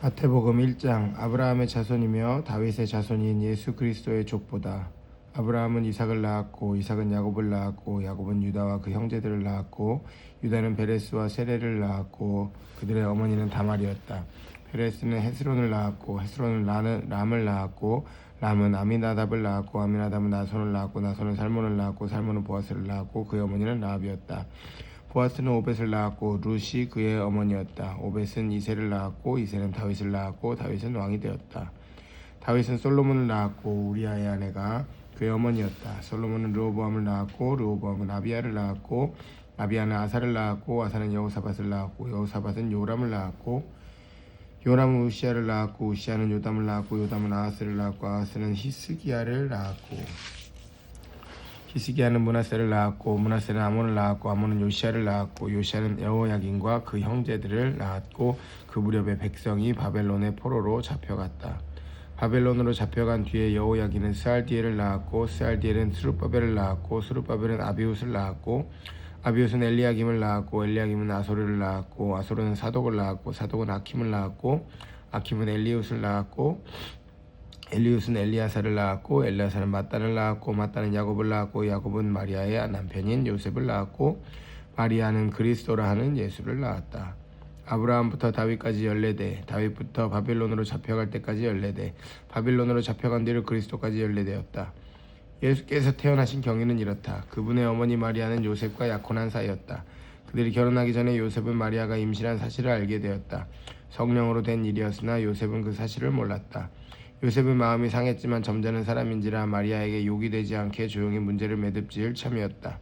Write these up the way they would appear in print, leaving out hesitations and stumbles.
마태복음 1장. 아브라함의 자손이며 다윗의 자손인 예수 그리스도의 족보다. 아브라함은 이삭을 낳았고 이삭은 야곱을 낳았고 야곱은 유다와 그 형제들을 낳았고 유다는 베레스와 세레를 낳았고 그들의 어머니는 다말이었다. 베레스는 헤스론을 낳았고 헤스론은 람을 낳았고 람은 아미나답을 낳았고 아미나답은 나손을 낳았고 나손은 살몬을 낳았고 살몬은 보아스를 낳았고 그의 어머니는 라합이었다. 보아스는 오벳을 낳았고 룻이 그의 어머니였다. 오벳은 이새를 낳았고 이새는 다윗을 낳았고 다윗은 왕이 되었다. 다윗은 솔로몬을 낳았고 우리아의 아내가 그의 어머니였다. 솔로몬은 르호보암을 낳았고 르호보암은 아비야를 낳았고 아비야는 아사를 낳았고 아사는 여호사밧을 낳았고 여호사밧은 요람을 낳았고 요람은 우시야를 낳았고 우시야는 요담을 낳았고 요담은 아하스를 낳았고 아하스는 히스기야를 낳았고 히스기야는 므낫세를 낳았고 므낫세는 아몬을 낳았고 아몬은 요시야를 낳았고 요시야는 여호야긴과 그 형제들을 낳았고 그 무렵에 백성이 바벨론의 포로로 잡혀갔다. 바벨론으로 잡혀간 뒤에 여호야긴은 스알디엘을 낳았고 스알디엘은 스룹바벨을 낳았고 스룹바벨은 아비훗을 낳았고 아비훗은 엘리야김을 낳았고 엘리야김은 아소르를 낳았고 아소르는 사독을 낳았고 사독은 아킴을 낳았고 아킴은 엘리훗을 낳았고 엘리훗은 엘리야사를 낳았고 엘리야사는 mat단을 낳았고 mat단은 야곱을 낳았고 야곱은 마리아의 남편인 요셉을 낳았고 마리아는 그리스도라 하는 예수를 낳았다. 아브라함부터 다윗까지 14대, 다윗부터 바빌론으로 잡혀갈 때까지 14대, 바빌론으로 잡혀간 뒤로 그리스도까지 14대였다. 예수께서 태어나신 경위는 이렇다. 그분의 어머니 마리아는 요셉과 약혼한 사이였다. 그들이 결혼하기 전에 요셉은 마리아가 임신한 사실을 알게 되었다. 성령으로 된 일이었으나 요셉은 그 사실을 몰랐다. 요셉은 마음이 상했지만 점잖은 사람인지라 마리아에게 욕이 되지 않게 조용히 문제를 매듭지을 참이었다.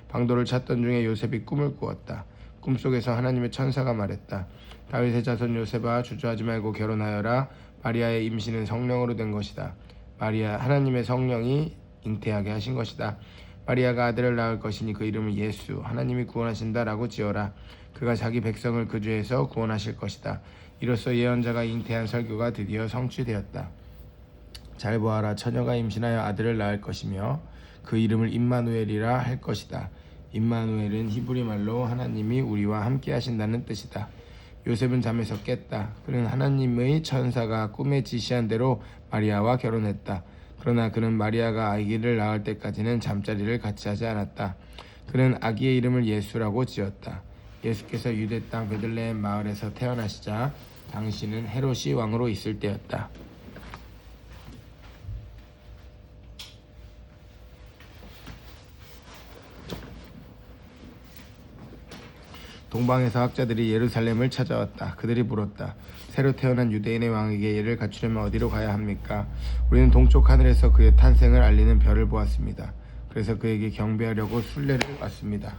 방도를 찾던 중에 요셉이 꿈을 꾸었다. 꿈속에서 하나님의 천사가 말했다. 다윗의 자손 요셉아, 주저하지 말고 결혼하여라. 마리아의 임신은 성령으로 된 것이다. 하나님의 성령이 잉태하게 하신 것이다. 마리아가 아들을 낳을 것이니 그 이름을 예수, 하나님이 구원하신다라고 지어라. 그가 자기 백성을 그 죄에서 구원하실 것이다. 이로써 예언자가 잉태한 설교가 드디어 성취되었다. 잘 보아라, 처녀가 임신하여 아들을 낳을 것이며 그 이름을 임마누엘이라 할 것이다. 임마누엘은 히브리 말로 하나님이 우리와 함께 하신다는 뜻이다. 요셉은 잠에서 깼다. 그는 하나님의 천사가 꿈에 지시한 대로 마리아와 결혼했다. 그러나 그는 마리아가 아기를 낳을 때까지는 잠자리를 같이 하지 않았다. 그는 아기의 이름을 예수라고 지었다. 예수께서 유대 땅 베들레헴 마을에서 태어나시자 당시는 헤롯이 왕으로 있을 때였다. 동방에서 학자들이 예루살렘을 찾아왔다. 그들이 물었다. 새로 태어난 유대인의 왕에게 예를 갖추려면 어디로 가야 합니까? 우리는 동쪽 하늘에서 그의 탄생을 알리는 별을 보았습니다. 그래서 그에게 경배하려고 순례를 왔습니다.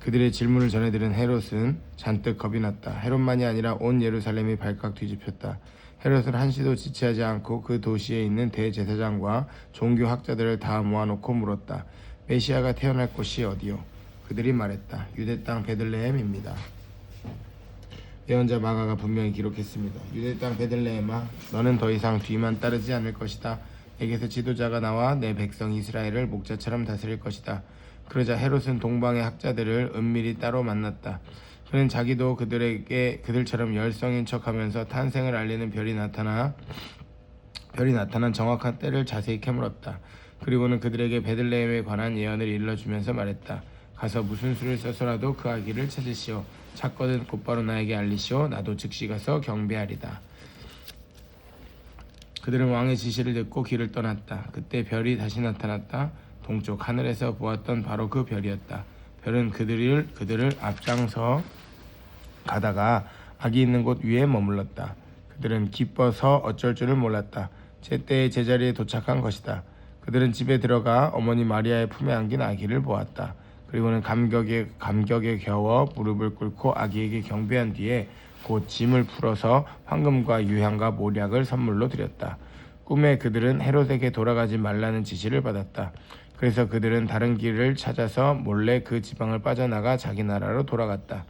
그들의 질문을 전해들은 헤롯은 잔뜩 겁이 났다. 헤롯만이 아니라 온 예루살렘이 발칵 뒤집혔다. 헤롯은 한시도 지체하지 않고 그 도시에 있는 대제사장과 종교학자들을 다 모아놓고 물었다. 메시아가 태어날 곳이 어디요? 그들이 말했다. 유대 땅 베들레헴입니다. 예언자 마가가 분명히 기록했습니다. 유대 땅 베들레헴아, 너는 더 이상 뒤만 따르지 않을 것이다. 내게서 지도자가 나와 내 백성 이스라엘을 목자처럼 다스릴 것이다. 그러자 헤롯은 동방의 학자들을 은밀히 따로 만났다. 그는 자기도 그들처럼 열성인 척하면서 탄생을 알리는 별이 나타난 정확한 때를 자세히 캐물었다. 그리고는 그들에게 베들레헴에 관한 예언을 일러주면서 말했다. 가서 무슨 수를 써서라도 그 아기를 찾으시오. 찾거든 곧바로 나에게 알리시오. 나도 즉시 가서 경배하리다. 그들은 왕의 지시를 듣고 길을 떠났다. 그때 별이 다시 나타났다. 동쪽 하늘에서 보았던 바로 그 별이었다. 별은 그들을 앞장서 가다가 아기 있는 곳 위에 머물렀다. 그들은 기뻐서 어쩔 줄을 몰랐다. 제때의 제자리에 도착한 것이다. 그들은 집에 들어가 어머니 마리아의 품에 안긴 아기를 보았다. 그리고는 감격에 겨워 무릎을 꿇고 아기에게 경배한 뒤에 곧 짐을 풀어서 황금과 유향과 모략을 선물로 드렸다. 꿈에 그들은 헤롯에게 돌아가지 말라는 지시를 받았다. 그래서 그들은 다른 길을 찾아서 몰래 그 지방을 빠져나가 자기 나라로 돌아갔다.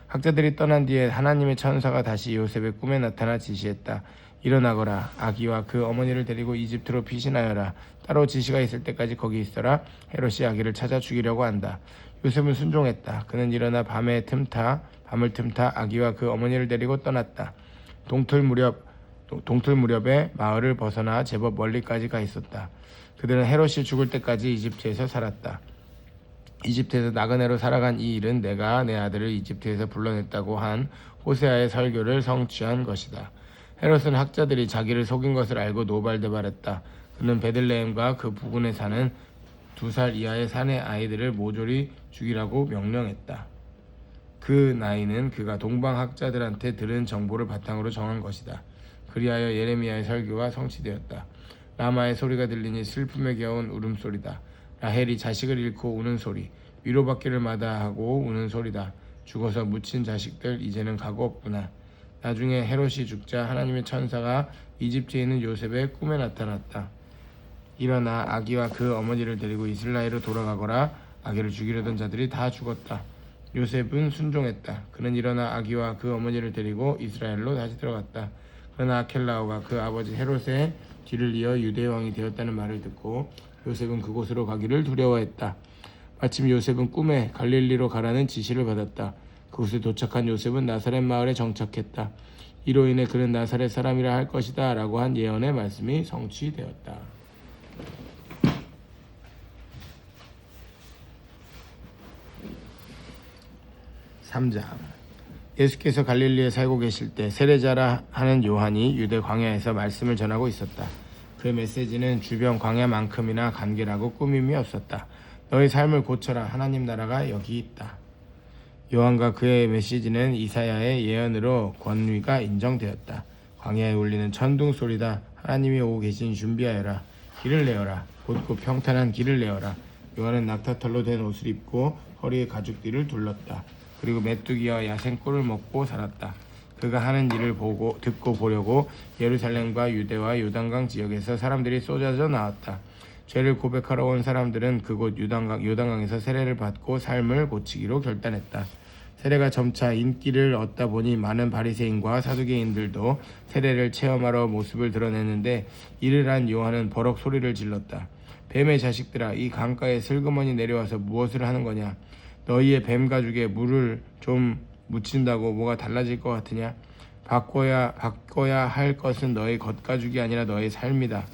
학자들이 떠난 뒤에 하나님의 천사가 다시 요셉의 꿈에 나타나 지시했다. 일어나거라. 아기와 그 어머니를 데리고 이집트로 피신하여라. 따로 지시가 있을 때까지 거기 있어라. 헤롯이 아기를 찾아 죽이려고 한다. 요셉은 순종했다. 그는 일어나 밤을 틈타 아기와 그 어머니를 데리고 떠났다. 동틀 무렵에 마을을 벗어나 제법 멀리까지 가 있었다. 그들은 헤롯이 죽을 때까지 이집트에서 살았다. 이집트에서 나그네로 살아간 이 일은 내가 내 아들을 이집트에서 불러냈다고 한 호세아의 설교를 성취한 것이다. 헤롯은 학자들이 자기를 속인 것을 알고 노발대발했다. 그는 베들레헴과 그 부근에 사는 2살 이하의 사내 아이들을 모조리 죽이라고 명령했다. 그 나이는 그가 동방 학자들한테 들은 정보를 바탕으로 정한 것이다. 그리하여 예레미야의 설교가 성취되었다. 라마의 소리가 들리니 슬픔에 겨운 울음소리다. 라헬이 자식을 잃고 우는 소리, 위로받기를 마다하고 우는 소리다. 죽어서 묻힌 자식들 이제는 가고 없구나. 나중에 헤롯이 죽자 하나님의 천사가 이집트에 있는 요셉의 꿈에 나타났다. 일어나 아기와 그 어머니를 데리고 이스라엘로 돌아가거라. 아기를 죽이려던 자들이 다 죽었다. 요셉은 순종했다. 그는 일어나 아기와 그 어머니를 데리고 이스라엘로 다시 들어갔다. 그러나 아켈라오가 그 아버지 헤롯의 뒤를 이어 유대 왕이 되었다는 말을 듣고 요셉은 그곳으로 가기를 두려워했다. 마침 요셉은 꿈에 갈릴리로 가라는 지시를 받았다. 그곳에 도착한 요셉은 나사렛 마을에 정착했다. 이로 인해 그는 나사렛 사람이라 할 것이다 라고 한 예언의 말씀이 성취되었다. 3장. 예수께서 갈릴리에 살고 계실 때 세례자라 하는 요한이 유대 광야에서 말씀을 전하고 있었다. 그 메시지는 주변 광야만큼이나 간결하고 꾸밈이 없었다. 너희 삶을 고쳐라. 하나님 나라가 여기 있다. 요한과 그의 메시지는 이사야의 예언으로 권위가 인정되었다. 광야에 울리는 천둥 소리다. 하나님이 오고 계신 준비하여라. 길을 내어라. 곧고 평탄한 길을 내어라. 요한은 낙타털로 된 옷을 입고 허리에 가죽띠를 둘렀다. 그리고 메뚜기와 야생꿀을 먹고 살았다. 그가 하는 일을 듣고 보려고 예루살렘과 유대와 요단강 지역에서 사람들이 쏟아져 나왔다. 죄를 고백하러 온 사람들은 그곳 요단강에서 세례를 받고 삶을 고치기로 결단했다. 세례가 점차 인기를 얻다 보니 많은 바리새인과 사두개인들도 세례를 체험하러 모습을 드러냈는데 이를 한 요한은 버럭 소리를 질렀다. 뱀의 자식들아, 이 강가에 슬그머니 내려와서 무엇을 하는 거냐? 너희의 뱀 가죽에 물을 좀 묻힌다고 뭐가 달라질 것 같으냐? 바꿔야 할 것은 너희 겉가죽이 아니라 너희 삶이다.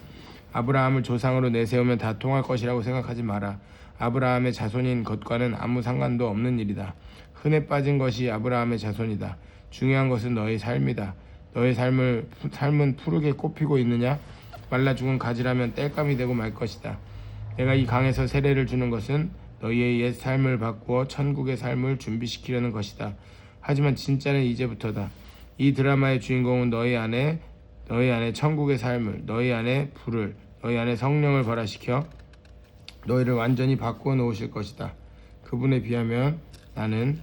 아브라함을 조상으로 내세우면 다 통할 것이라고 생각하지 마라. 아브라함의 자손인 것과는 아무 상관도 없는 일이다. 흔해 빠진 것이 아브라함의 자손이다. 중요한 것은 너희 삶이다. 너희 삶은 푸르게 꽃피고 있느냐? 말라 죽은 가지라면 땔감이 되고 말 것이다. 내가 이 강에서 세례를 주는 것은 너희의 옛 삶을 바꾸어 천국의 삶을 준비시키려는 것이다. 하지만 진짜는 이제부터다. 이 드라마의 주인공은 너희 안에 천국의 삶을, 너희 안에 불을, 너희 안에 성령을 발화시켜 너희를 완전히 바꾸어 놓으실 것이다. 그분에 비하면 나는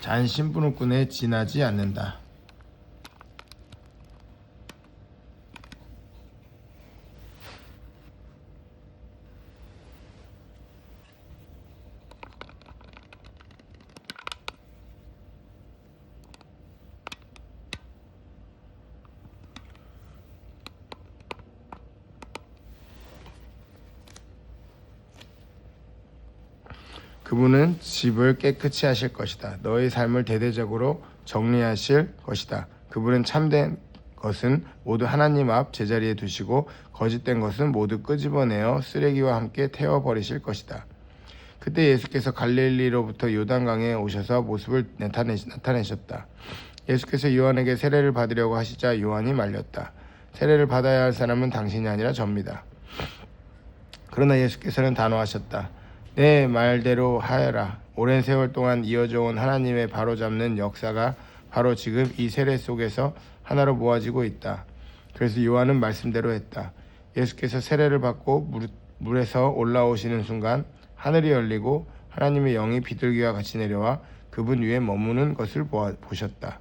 잔심부름꾼에 지나지 않는다. 그분은 집을 깨끗이 하실 것이다. 너희 삶을 대대적으로 정리하실 것이다. 그분은 참된 것은 모두 하나님 앞 제자리에 두시고 거짓된 것은 모두 끄집어내어 쓰레기와 함께 태워버리실 것이다. 그때 예수께서 갈릴리로부터 요단강에 오셔서 모습을 나타내셨다. 예수께서 요한에게 세례를 받으려고 하시자 요한이 말렸다. 세례를 받아야 할 사람은 당신이 아니라 접니다. 그러나 예수께서는 단호하셨다. 내 말대로 하여라. 오랜 세월 동안 이어져 온 하나님의 바로잡는 역사가 바로 지금 이 세례 속에서 하나로 모아지고 있다. 그래서 요한은 말씀대로 했다. 예수께서 세례를 받고 물에서 올라오시는 순간 하늘이 열리고 하나님의 영이 비둘기와 같이 내려와 그분 위에 머무는 것을 보셨다.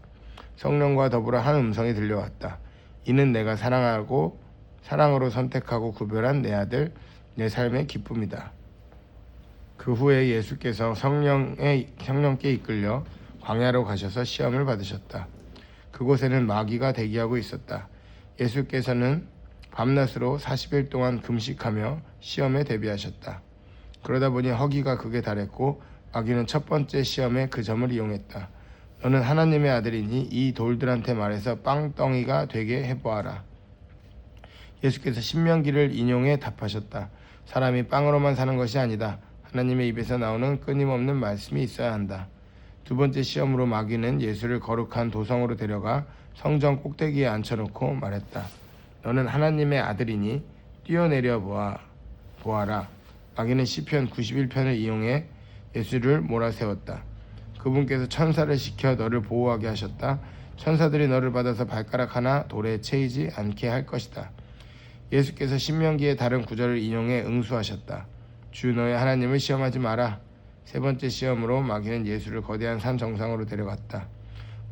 성령과 더불어 한 음성이 들려왔다. 이는 내가 사랑으로 선택하고 구별한 내 아들, 내 삶의 기쁨이다. 그 후에 예수께서 성령께 이끌려 광야로 가셔서 시험을 받으셨다. 그곳에는 마귀가 대기하고 있었다. 예수께서는 밤낮으로 40일 동안 금식하며 시험에 대비하셨다. 그러다 보니 허기가 극에 달했고 마귀는 첫 번째 시험에 그 점을 이용했다. 너는 하나님의 아들이니 이 돌들한테 말해서 빵덩이가 되게 해보아라. 예수께서 신명기를 인용해 답하셨다. 사람이 빵으로만 사는 것이 아니다. 하나님의 입에서 나오는 끊임없는 말씀이 있어야 한다. 두 번째 시험으로 마귀는 예수를 거룩한 도성으로 데려가 성전 꼭대기에 앉혀놓고 말했다. 너는 하나님의 아들이니 뛰어내려 보아라. 마귀는 시편 91편을 이용해 예수를 몰아세웠다. 그분께서 천사를 시켜 너를 보호하게 하셨다. 천사들이 너를 받아서 발가락 하나 돌에 채이지 않게 할 것이다. 예수께서 신명기의 다른 구절을 인용해 응수하셨다. 주 너의 하나님을 시험하지 마라. 세 번째 시험으로 마귀는 예수를 거대한 산 정상으로 데려갔다.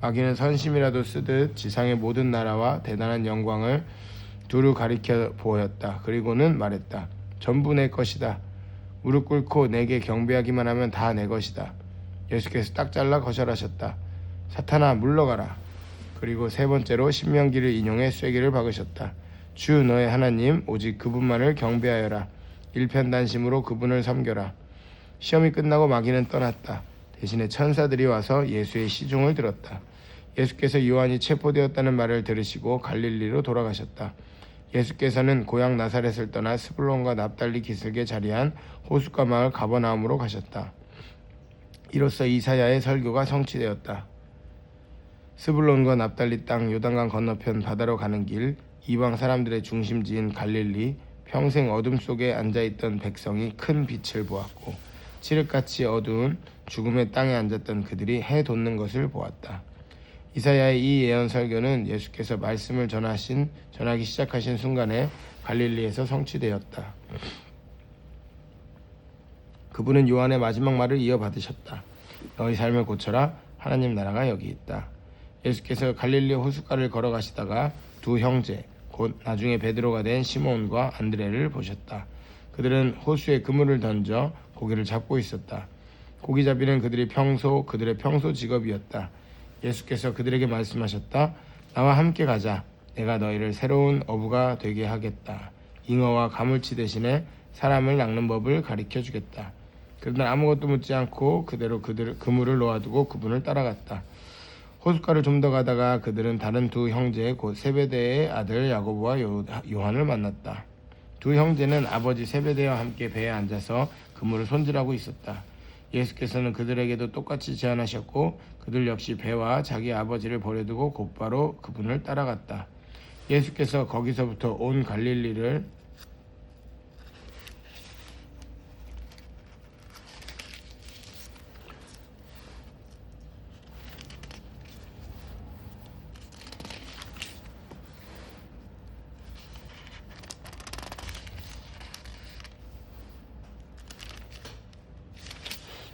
마귀는 선심이라도 쓰듯 지상의 모든 나라와 대단한 영광을 두루 가리켜 보였다. 그리고는 말했다. 전부 내 것이다. 무릎 꿇고 내게 경배하기만 하면 다 내 것이다. 예수께서 딱 잘라 거절하셨다. 사탄아 물러가라. 그리고 세 번째로 신명기를 인용해 쐐기를 박으셨다. 주 너의 하나님 오직 그분만을 경배하여라. 일편단심으로 그분을 섬겨라. 시험이 끝나고 마귀는 떠났다. 대신에 천사들이 와서 예수의 시중을 들었다. 예수께서 요한이 체포되었다는 말을 들으시고 갈릴리로 돌아가셨다. 예수께서는 고향 나사렛을 떠나 스불론과 납달리 기슭에 자리한 호숫가 마을 가버나움으로 가셨다. 이로써 이사야의 설교가 성취되었다. 스불론과 납달리 땅 요단강 건너편 바다로 가는 길, 이방 사람들의 중심지인 갈릴리, 평생 어둠 속에 앉아있던 백성이 큰 빛을 보았고 칠흑같이 어두운 죽음의 땅에 앉았던 그들이 해 돋는 것을 보았다. 이사야의 이 예언 설교는 예수께서 말씀을 전하기 시작하신 순간에 갈릴리에서 성취되었다. 그분은 요한의 마지막 말을 이어받으셨다. 너희 삶을 고쳐라. 하나님 나라가 여기 있다. 예수께서 갈릴리 호숫가를 걸어가시다가 두 형제, 곧 나중에 베드로가 된 시몬과 안드레를 보셨다. 그들은 호수에 그물을 던져 고기를 잡고 있었다. 고기잡이는 그들의 평소 직업이었다. 예수께서 그들에게 말씀하셨다. 나와 함께 가자. 내가 너희를 새로운 어부가 되게 하겠다. 잉어와 가물치 대신에 사람을 낚는 법을 가르쳐 주겠다. 그러나 아무것도 묻지 않고 그대로 그물을 놓아두고 그분을 따라갔다. 호숫가를 좀 더 가다가 그들은 다른 두 형제 곧 세베대의 아들 야고보와 요한을 만났다. 두 형제는 아버지 세베대와 함께 배에 앉아서 그물을 손질하고 있었다. 예수께서는 그들에게도 똑같이 제안하셨고 그들 역시 배와 자기 아버지를 버려두고 곧바로 그분을 따라갔다. 예수께서 거기서부터 온 갈릴리를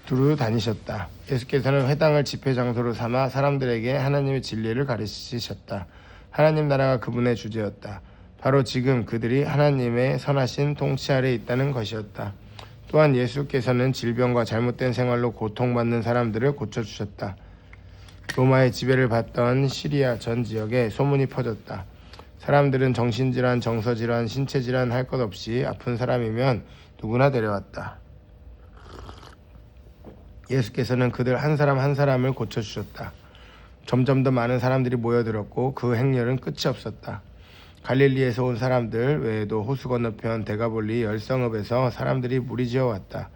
두루 다니셨다. 예수께서는 회당을 집회 장소로 삼아 사람들에게 하나님의 진리를 가르치셨다. 하나님 나라가 그분의 주제였다. 바로 지금 그들이 하나님의 선하신 통치 아래 있다는 것이었다. 또한 예수께서는 질병과 잘못된 생활로 고통받는 사람들을 고쳐주셨다. 로마의 지배를 받던 시리아 전 지역에 소문이 퍼졌다. 사람들은 정신질환, 정서질환, 신체질환 할 것 없이 아픈 사람이면 누구나 데려왔다. 예수께서는 그들 한 사람 한 사람을 고쳐주셨다. 점점 더 많은 사람들이 모여들었고 그 행렬은 끝이 없었다. 갈릴리에서 온 사람들 외에도 호수 건너편 데가볼리 열성읍에서 사람들이 무리지어 왔다.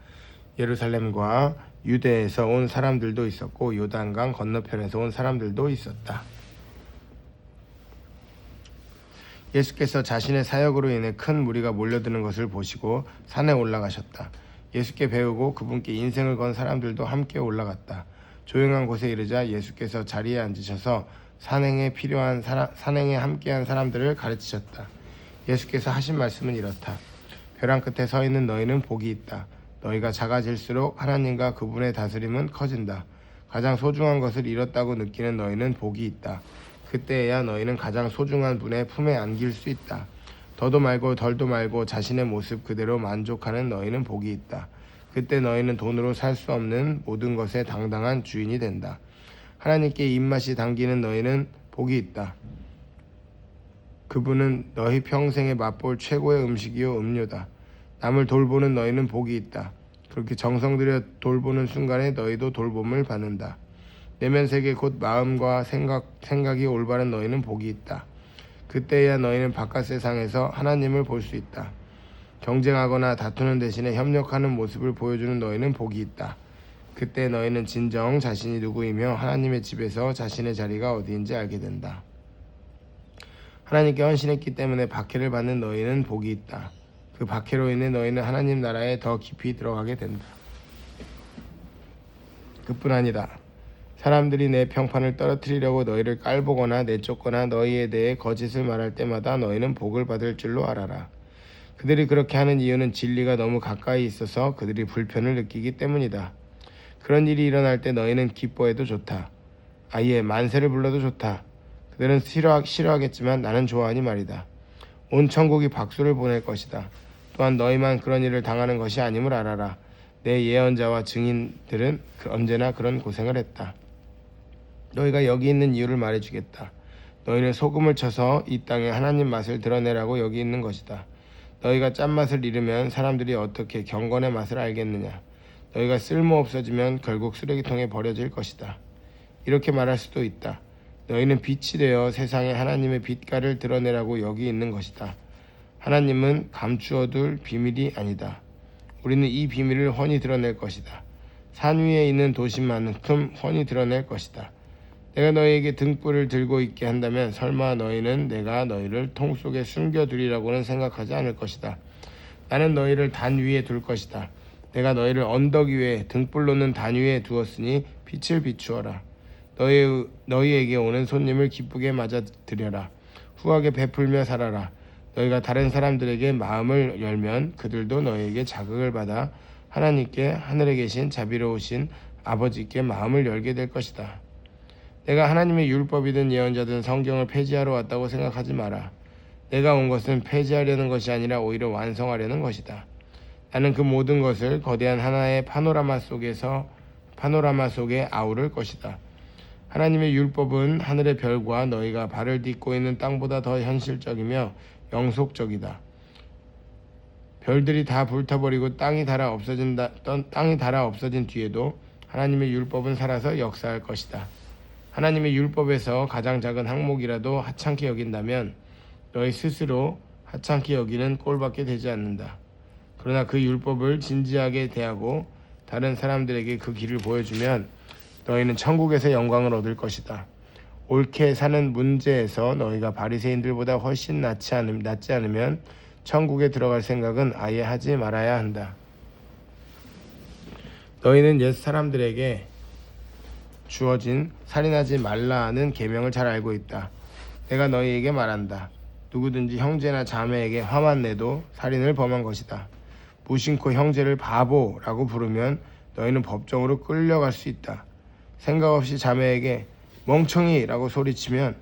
예루살렘과 유대에서 온 사람들도 있었고 요단강 건너편에서 온 사람들도 있었다. 예수께서 자신의 사역으로 인해 큰 무리가 몰려드는 것을 보시고 산에 올라가셨다. 예수께 배우고 그분께 인생을 건 사람들도 함께 올라갔다. 조용한 곳에 이르자 예수께서 자리에 앉으셔서 산행에 함께한 사람들을 가르치셨다. 예수께서 하신 말씀은 이렇다. 벼랑 끝에 서 있는 너희는 복이 있다. 너희가 작아질수록 하나님과 그분의 다스림은 커진다. 가장 소중한 것을 잃었다고 느끼는 너희는 복이 있다. 그때에야 너희는 가장 소중한 분의 품에 안길 수 있다. 더도 말고 덜도 말고 자신의 모습 그대로 만족하는 너희는 복이 있다. 그때 너희는 돈으로 살 수 없는 모든 것의 당당한 주인이 된다. 하나님께 입맛이 당기는 너희는 복이 있다. 그분은 너희 평생에 맛볼 최고의 음식이요 음료다. 남을 돌보는 너희는 복이 있다. 그렇게 정성 들여 돌보는 순간에 너희도 돌봄을 받는다. 내면세계 곧 마음과 생각이 올바른 너희는 복이 있다. 그때야 너희는 바깥 세상에서 하나님을 볼 수 있다. 경쟁하거나 다투는 대신에 협력하는 모습을 보여주는 너희는 복이 있다. 그때 너희는 진정 자신이 누구이며 하나님의 집에서 자신의 자리가 어디인지 알게 된다. 하나님께 헌신했기 때문에 박해를 받는 너희는 복이 있다. 그 박해로 인해 너희는 하나님 나라에 더 깊이 들어가게 된다. 그뿐 아니다. 사람들이 내 평판을 떨어뜨리려고 너희를 깔보거나 내쫓거나 너희에 대해 거짓을 말할 때마다 너희는 복을 받을 줄로 알아라. 그들이 그렇게 하는 이유는 진리가 너무 가까이 있어서 그들이 불편을 느끼기 때문이다. 그런 일이 일어날 때 너희는 기뻐해도 좋다. 아예 만세를 불러도 좋다. 그들은 싫어하겠지만 나는 좋아하니 말이다. 온 천국이 박수를 보낼 것이다. 또한 너희만 그런 일을 당하는 것이 아님을 알아라. 내 예언자와 증인들은 언제나 그런 고생을 했다. 너희가 여기 있는 이유를 말해주겠다. 너희는 소금을 쳐서 이 땅에 하나님 맛을 드러내라고 여기 있는 것이다. 너희가 짠맛을 잃으면 사람들이 어떻게 경건의 맛을 알겠느냐. 너희가 쓸모없어지면 결국 쓰레기통에 버려질 것이다. 이렇게 말할 수도 있다. 너희는 빛이 되어 세상에 하나님의 빛깔을 드러내라고 여기 있는 것이다. 하나님은 감추어둘 비밀이 아니다. 우리는 이 비밀을 훤히 드러낼 것이다. 산 위에 있는 도심만큼 훤히 드러낼 것이다. 내가 너희에게 등불을 들고 있게 한다면 설마 너희는 내가 너희를 통 속에 숨겨두리라고는 생각하지 않을 것이다. 나는 너희를 단 위에 둘 것이다. 내가 너희를 언덕 위에 등불 놓는 단 위에 두었으니 빛을 비추어라. 너희에게 오는 손님을 기쁘게 맞아들여라. 후하게 베풀며 살아라. 너희가 다른 사람들에게 마음을 열면 그들도 너희에게 자극을 받아 하나님께 하늘에 계신 자비로우신 아버지께 마음을 열게 될 것이다. 내가 하나님의 율법이든 예언자든 성경을 폐지하러 왔다고 생각하지 마라. 내가 온 것은 폐지하려는 것이 아니라 오히려 완성하려는 것이다. 나는 그 모든 것을 거대한 하나의 파노라마 속에 아우를 것이다. 하나님의 율법은 하늘의 별과 너희가 발을 딛고 있는 땅보다 더 현실적이며 영속적이다. 별들이 다 불타버리고 땅이 닳아 없어진 뒤에도 하나님의 율법은 살아서 역사할 것이다. 하나님의 율법에서 가장 작은 항목이라도 하찮게 여긴다면 너희 스스로 하찮게 여기는 꼴밖에 되지 않는다. 그러나 그 율법을 진지하게 대하고 다른 사람들에게 그 길을 보여주면 너희는 천국에서 영광을 얻을 것이다. 옳게 사는 문제에서 너희가 바리새인들보다 훨씬 낫지 않으면 천국에 들어갈 생각은 아예 하지 말아야 한다. 너희는 옛 사람들에게 주어진 살인하지 말라는 계명을 잘 알고 있다. 내가 너희에게 말한다. 누구든지 형제나 자매에게 화만 내도 살인을 범한 것이다. 무심코 형제를 바보라고 부르면 너희는 법정으로 끌려갈 수 있다. 생각 없이 자매에게 멍청이라고 소리치면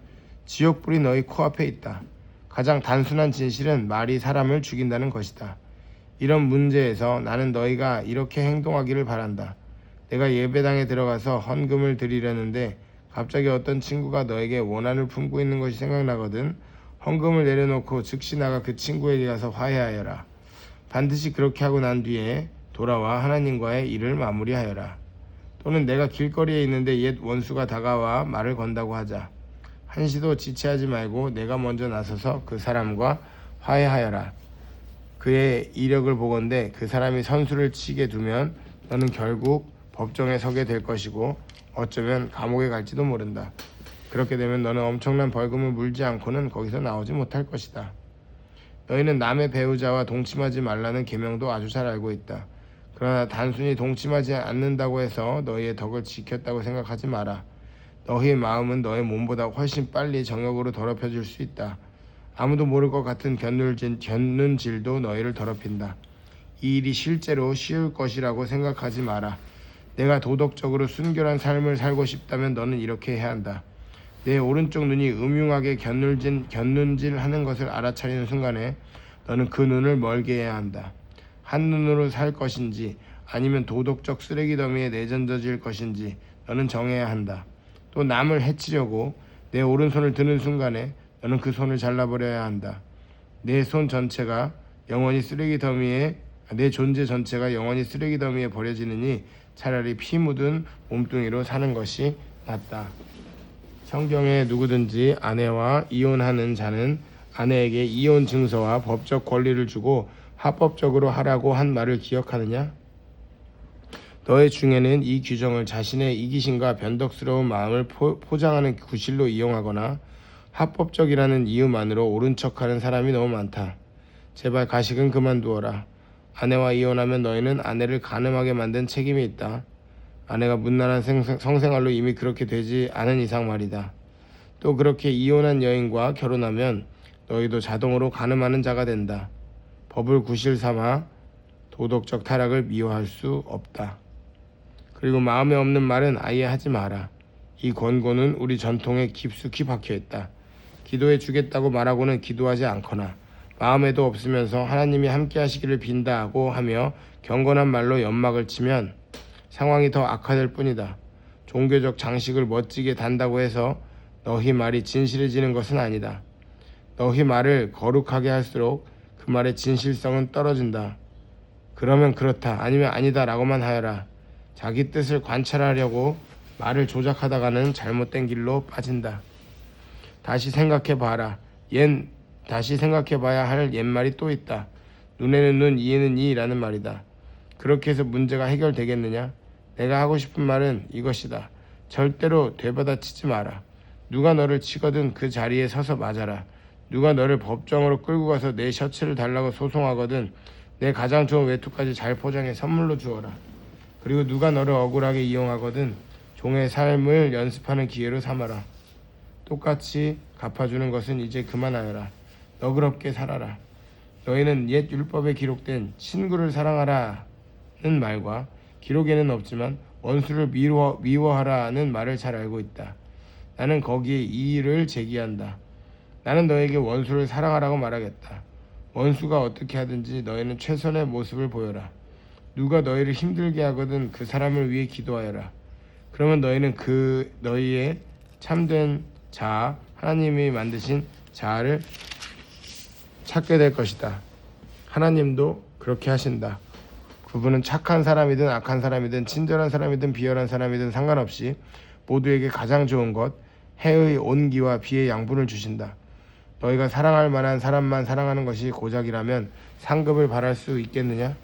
지옥불이 너희 코앞에 있다. 가장 단순한 진실은 말이 사람을 죽인다는 것이다. 이런 문제에서 나는 너희가 이렇게 행동하기를 바란다. 내가 예배당에 들어가서 헌금을 드리려는데 갑자기 어떤 친구가 너에게 원한을 품고 있는 것이 생각나거든. 헌금을 내려놓고 즉시 나가 그 친구에게 가서 화해하여라. 반드시 그렇게 하고 난 뒤에 돌아와 하나님과의 일을 마무리하여라. 또는 내가 길거리에 있는데 옛 원수가 다가와 말을 건다고 하자. 한시도 지체하지 말고 내가 먼저 나서서 그 사람과 화해하여라. 그의 이력을 보건대 그 사람이 선수를 치게 두면 너는 결국 법정에 서게 될 것이고 어쩌면 감옥에 갈지도 모른다. 그렇게 되면 너는 엄청난 벌금을 물지 않고는 거기서 나오지 못할 것이다. 너희는 남의 배우자와 동침하지 말라는 계명도 아주 잘 알고 있다. 그러나 단순히 동침하지 않는다고 해서 너희의 덕을 지켰다고 생각하지 마라. 너희의 마음은 너의 몸보다 훨씬 빨리 정욕으로 더럽혀질 수 있다. 아무도 모를 것 같은 견눈질도 너희를 더럽힌다. 이 일이 실제로 쉬울 것이라고 생각하지 마라. 내가 도덕적으로 순결한 삶을 살고 싶다면 너는 이렇게 해야 한다. 내 오른쪽 눈이 음흉하게 견눈질 하는 것을 알아차리는 순간에 너는 그 눈을 멀게 해야 한다. 한 눈으로 살 것인지 아니면 도덕적 쓰레기 더미에 내던져질 것인지 너는 정해야 한다. 또 남을 해치려고 내 오른손을 드는 순간에 너는 그 손을 잘라버려야 한다. 내 손 전체가 영원히 쓰레기 더미에 내 존재 전체가 영원히 쓰레기 더미에 버려지느니 차라리 피 묻은 몸뚱이로 사는 것이 낫다. 성경에 누구든지 아내와 이혼하는 자는 아내에게 이혼 증서와 법적 권리를 주고 합법적으로 하라고 한 말을 기억하느냐? 너의 중에는 이 규정을 자신의 이기심과 변덕스러운 마음을 포장하는 구실로 이용하거나 합법적이라는 이유만으로 옳은 척하는 사람이 너무 많다. 제발 가식은 그만두어라. 아내와 이혼하면 너희는 아내를 간음하게 만든 책임이 있다. 아내가 문란한 성생활로 이미 그렇게 되지 않은 이상 말이다. 또 그렇게 이혼한 여인과 결혼하면 너희도 자동으로 간음하는 자가 된다. 법을 구실 삼아 도덕적 타락을 미워할 수 없다. 그리고 마음에 없는 말은 아예 하지 마라. 이 권고는 우리 전통에 깊숙이 박혀있다. 기도해 주겠다고 말하고는 기도하지 않거나 마음에도 없으면서 하나님이 함께 하시기를 빈다고 하며 경건한 말로 연막을 치면 상황이 더 악화될 뿐이다. 종교적 장식을 멋지게 단다고 해서 너희 말이 진실해지는 것은 아니다. 너희 말을 거룩하게 할수록 그 말의 진실성은 떨어진다. 그러면 그렇다 아니면 아니다 라고만 하여라. 자기 뜻을 관찰하려고 말을 조작하다가는 잘못된 길로 빠진다. 다시 생각해봐라. 다시 생각해봐야 할 옛말이 또 있다. 눈에는 눈, 이에는 이라는 말이다. 그렇게 해서 문제가 해결되겠느냐? 내가 하고 싶은 말은 이것이다. 절대로 되받아치지 마라. 누가 너를 치거든 그 자리에 서서 맞아라. 누가 너를 법정으로 끌고 가서 내 셔츠를 달라고 소송하거든 내 가장 좋은 외투까지 잘 포장해 선물로 주어라. 그리고 누가 너를 억울하게 이용하거든 종의 삶을 연습하는 기회로 삼아라. 똑같이 갚아주는 것은 이제 그만하여라. 너그럽게 살아라. 너희는 옛 율법에 기록된 친구를 사랑하라는 말과 기록에는 없지만 원수를 미워하라는 말을 잘 알고 있다. 나는 거기에 이의를 제기한다. 나는 너에게 원수를 사랑하라고 말하겠다. 원수가 어떻게 하든지 너희는 최선의 모습을 보여라. 누가 너희를 힘들게 하거든 그 사람을 위해 기도하여라. 그러면 너희는 너희의 참된 자아, 하나님이 만드신 자아를 찾게 될 것이다. 하나님도 그렇게 하신다. 그분은 착한 사람이든 악한 사람이든 친절한 사람이든 비열한 사람이든 상관없이 모두에게 가장 좋은 것, 해의 온기와 비의 양분을 주신다. 너희가 사랑할 만한 사람만 사랑하는 것이 고작이라면 상급을 바랄 수 있겠느냐?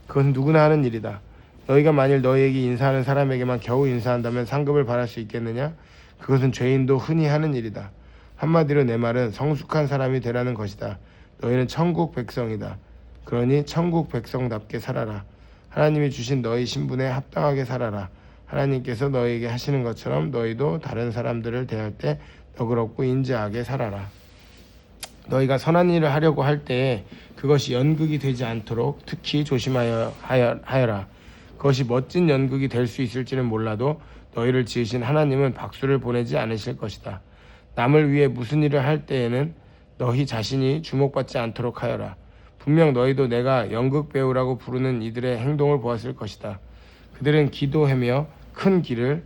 그것은 누구나 하는 일이다. 너희가 만일 너희에게 인사하는 사람에게만 겨우 인사한다면 상급을 바랄 수 있겠느냐? 그것은 죄인도 흔히 하는 일이다. 한마디로 내 말은 성숙한 사람이 되라는 것이다. 너희는 천국 백성이다. 그러니 천국 백성답게 살아라. 하나님이 주신 너희 신분에 합당하게 살아라. 하나님께서 너희에게 하시는 것처럼 너희도 다른 사람들을 대할 때 너그럽고 인자하게 살아라. 너희가 선한 일을 하려고 할 때에 그것이 연극이 되지 않도록 특히 조심하여라. 그것이 멋진 연극이 될 수 있을지는 몰라도 너희를 지으신 하나님은 박수를 보내지 않으실 것이다. 남을 위해 무슨 일을 할 때에는 너희 자신이 주목받지 않도록 하여라. 분명 너희도 내가 연극 배우라고 부르는 이들의 행동을 보았을 것이다. 그들은 기도하며 큰 길을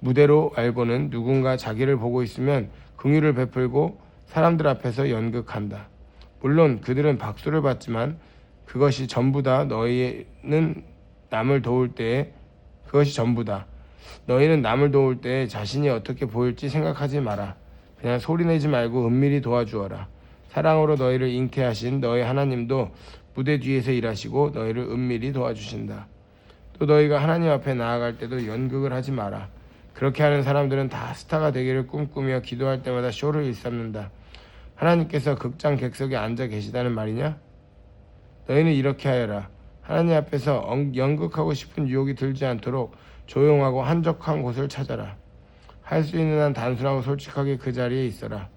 무대로 알고는 누군가 자기를 보고 있으면 긍휼을 베풀고 사람들 앞에서 연극한다. 물론 그들은 박수를 받지만 그것이 전부다. 너희는 남을 도울 때에 자신이 어떻게 보일지 생각하지 마라. 그냥 소리내지 말고 은밀히 도와주어라. 사랑으로 너희를 잉태하신 너희 하나님도 무대 뒤에서 일하시고 너희를 은밀히 도와주신다. 또 너희가 하나님 앞에 나아갈 때도 연극을 하지 마라. 그렇게 하는 사람들은 다 스타가 되기를 꿈꾸며 기도할 때마다 쇼를 일삼는다. 하나님께서 극장 객석에 앉아 계시다는 말이냐? 너희는 이렇게 하여라. 하나님 앞에서 연극하고 싶은 유혹이 들지 않도록 조용하고 한적한 곳을 찾아라. 할 수 있는 한 단순하고 솔직하게 그 자리에 있어라.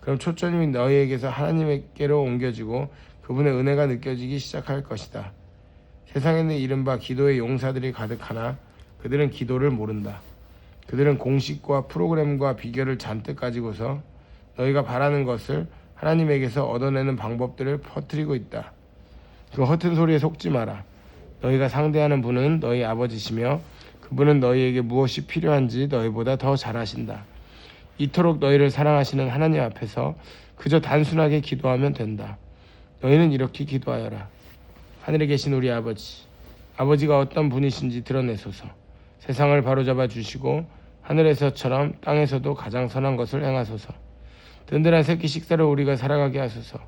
그럼 초점이 너희에게서 하나님께로 옮겨지고 그분의 은혜가 느껴지기 시작할 것이다. 세상에는 이른바 기도의 용사들이 가득하나 그들은 기도를 모른다. 그들은 공식과 프로그램과 비결을 잔뜩 가지고서 너희가 바라는 것을 하나님에게서 얻어내는 방법들을 퍼뜨리고 있다. 그 허튼 소리에 속지 마라. 너희가 상대하는 분은 너희 아버지시며 그분은 너희에게 무엇이 필요한지 너희보다 더 잘 아신다. 이토록 너희를 사랑하시는 하나님 앞에서 그저 단순하게 기도하면 된다. 너희는 이렇게 기도하여라. 하늘에 계신 우리 아버지, 아버지가 어떤 분이신지 드러내소서. 세상을 바로잡아 주시고 하늘에서처럼 땅에서도 가장 선한 것을 행하소서. 든든한 새끼 식사를 우리가 살아가게 하소서.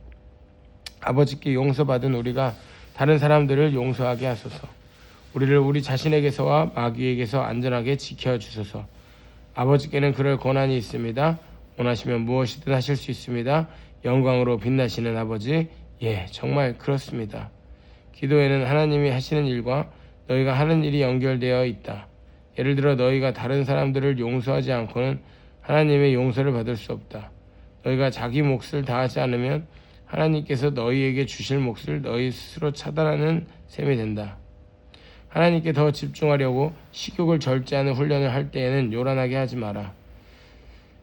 아버지께 용서받은 우리가 다른 사람들을 용서하게 하소서. 우리를 우리 자신에게서와 마귀에게서 안전하게 지켜주소서. 아버지께는 그럴 권한이 있습니다. 원하시면 무엇이든 하실 수 있습니다. 영광으로 빛나시는 아버지, 예, 정말 그렇습니다. 기도에는 하나님이 하시는 일과 너희가 하는 일이 연결되어 있다. 예를 들어 너희가 다른 사람들을 용서하지 않고는 하나님의 용서를 받을 수 없다. 너희가 자기 몫을 다하지 않으면 하나님께서 너희에게 주실 몫을 너희 스스로 차단하는 셈이 된다. 하나님께 더 집중하려고 식욕을 절제하는 훈련을 할 때에는 요란하게 하지 마라.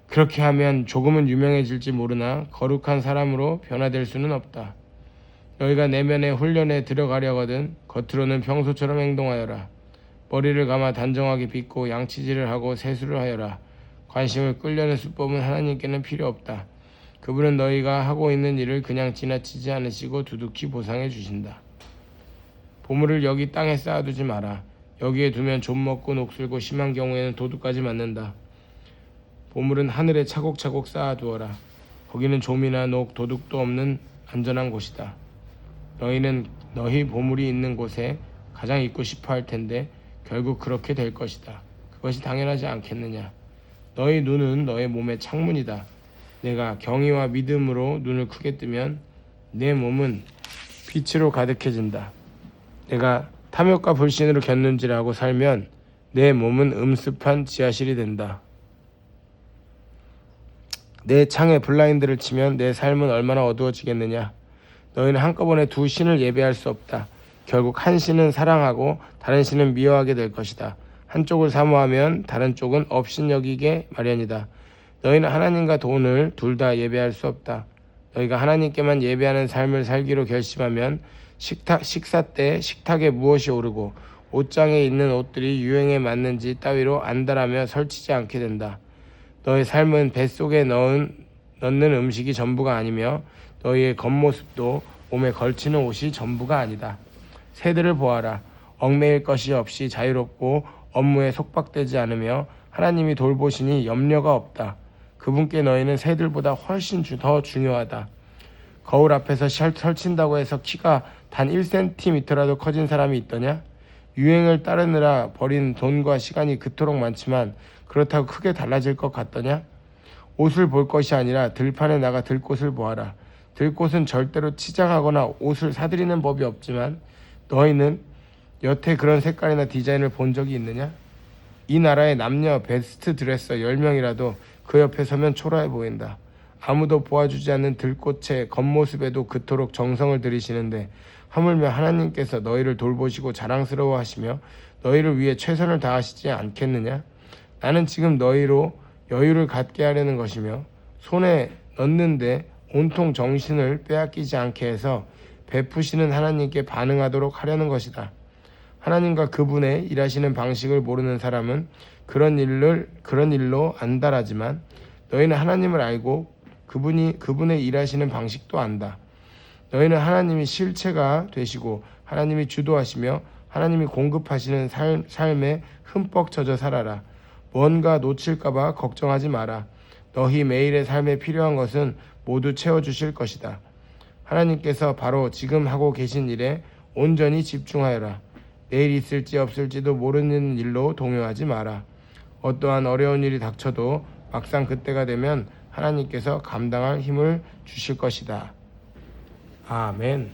그렇게 하면 조금은 유명해질지 모르나 거룩한 사람으로 변화될 수는 없다. 너희가 내면의 훈련에 들어가려거든 겉으로는 평소처럼 행동하여라. 머리를 감아 단정하게 빗고 양치질을 하고 세수를 하여라. 관심을 끌려는 수법은 하나님께는 필요 없다. 그분은 너희가 하고 있는 일을 그냥 지나치지 않으시고 두둑히 보상해 주신다. 보물을 여기 땅에 쌓아두지 마라. 여기에 두면 좀먹고 녹슬고 심한 경우에는 도둑까지 맞는다. 보물은 하늘에 차곡차곡 쌓아두어라. 거기는 좀이나 녹, 도둑도 없는 안전한 곳이다. 너희는 너희 보물이 있는 곳에 가장 있고 싶어 할 텐데 결국 그렇게 될 것이다. 그것이 당연하지 않겠느냐. 너희 눈은 너의 몸의 창문이다. 내가 경의와 믿음으로 눈을 크게 뜨면 내 몸은 빛으로 가득해진다. 내가 탐욕과 불신으로 견눈질하고 살면 내 몸은 음습한 지하실이 된다. 내 창에 블라인드를 치면 내 삶은 얼마나 어두워지겠느냐. 너희는 한꺼번에 두 신을 예배할 수 없다. 결국 한 신은 사랑하고 다른 신은 미워하게 될 것이다. 한쪽을 사모하면 다른 쪽은 업신여기게 마련이다. 너희는 하나님과 돈을 둘 다 예배할 수 없다. 너희가 하나님께만 예배하는 삶을 살기로 결심하면 식사 때 식탁에 무엇이 오르고 옷장에 있는 옷들이 유행에 맞는지 따위로 안달하며 설치지 않게 된다. 너의 삶은 뱃속에 넣는 음식이 전부가 아니며 너희의 겉모습도 몸에 걸치는 옷이 전부가 아니다. 새들을 보아라. 얽매일 것이 없이 자유롭고 업무에 속박되지 않으며 하나님이 돌보시니 염려가 없다. 그분께 너희는 새들보다 훨씬 더 중요하다. 거울 앞에서 설친다고 해서 키가 단 1cm라도 커진 사람이 있더냐? 유행을 따르느라 버린 돈과 시간이 그토록 많지만 그렇다고 크게 달라질 것 같더냐? 옷을 볼 것이 아니라 들판에 나가 들꽃을 보아라. 들꽃은 절대로 치장하거나 옷을 사들이는 법이 없지만 너희는 여태 그런 색깔이나 디자인을 본 적이 있느냐? 이 나라의 남녀 베스트 드레서 10명이라도 그 옆에 서면 초라해 보인다. 아무도 보아주지 않는 들꽃의 겉모습에도 그토록 정성을 들이시는데 하물며 하나님께서 너희를 돌보시고 자랑스러워하시며 너희를 위해 최선을 다하시지 않겠느냐? 나는 지금 너희로 여유를 갖게 하려는 것이며 손에 넣는데 온통 정신을 빼앗기지 않게 해서 베푸시는 하나님께 반응하도록 하려는 것이다. 하나님과 그분의 일하시는 방식을 모르는 사람은 그런 일로 안달하지만 너희는 하나님을 알고 그분의 일하시는 방식도 안다. 너희는 하나님이 실체가 되시고 하나님이 주도하시며 하나님이 공급하시는 삶에 흠뻑 젖어 살아라. 뭔가 놓칠까봐 걱정하지 마라. 너희 매일의 삶에 필요한 것은 모두 채워주실 것이다. 하나님께서 바로 지금 하고 계신 일에 온전히 집중하여라. 내일 있을지 없을지도 모르는 일로 동요하지 마라. 어떠한 어려운 일이 닥쳐도 막상 그때가 되면 하나님께서 감당할 힘을 주실 것이다. 아멘.